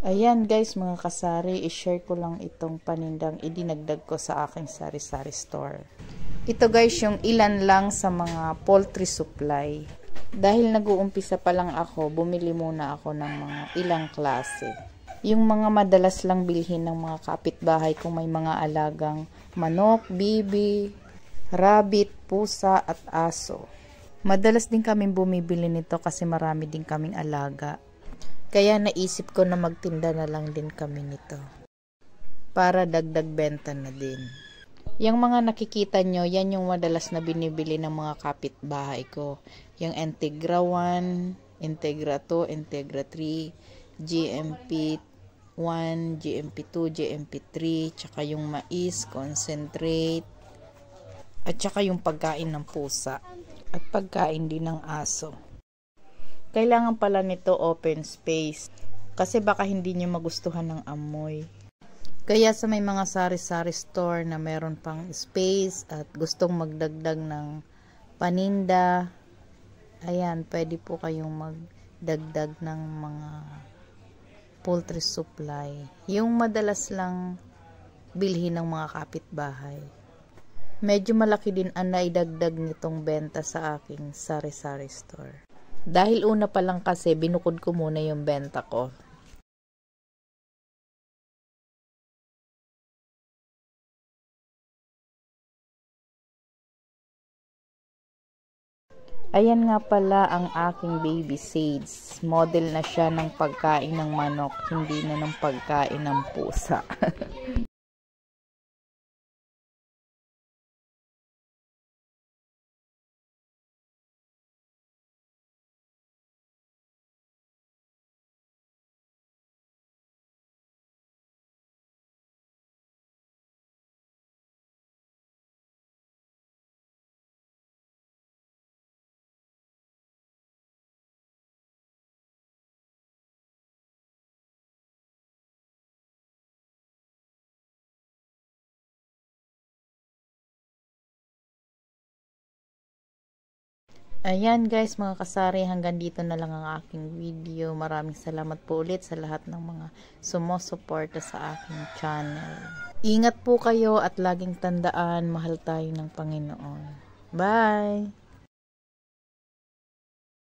Ayan guys mga kasari, i-share ko lang itong panindang idinagdag ko sa aking sari-sari store. Ito guys yung ilan lang sa mga poultry supply. Dahil nag-uumpisa pa lang ako, bumili muna ako ng mga ilang klase. Yung mga madalas lang bilhin ng mga kapitbahay kung may mga alagang manok, bibi, rabbit, pusa at aso. Madalas din kaming bumibili nito kasi marami din kaming alaga. Kaya naisip ko na magtinda na lang din kami nito. Para dagdag benta na din. Yung mga nakikita nyo, yan yung madalas na binibili ng mga kapitbahay ko. Yung Integra 1, Integra 2, Integra 3, GMP 1, GMP 2, GMP 3, tsaka yung mais, concentrate, at tsaka yung pagkain ng pusa, at pagkain din ng aso. Kailangan pala nito open space kasi baka hindi nyo magustuhan ng amoy. Kaya sa may mga sari-sari store na meron pang space at gustong magdagdag ng paninda, ayan, pwede po kayong magdagdag ng mga poultry supply. Yung madalas lang bilhin ng mga kapitbahay. Medyo malaki din ang naidagdag nitong benta sa aking sari-sari store. Dahil una pa lang kasi binukod ko muna yung benta ko. Ayan nga pala ang aking baby sage. Model na siya ng pagkain ng manok, hindi na ng pagkain ng pusa. Ayan guys mga kasari, hanggang dito na lang ang aking video. Maraming salamat po ulit sa lahat ng mga sumusuporta sa aking channel. Ingat po kayo at laging tandaan, mahal tayo ng Panginoon. Bye!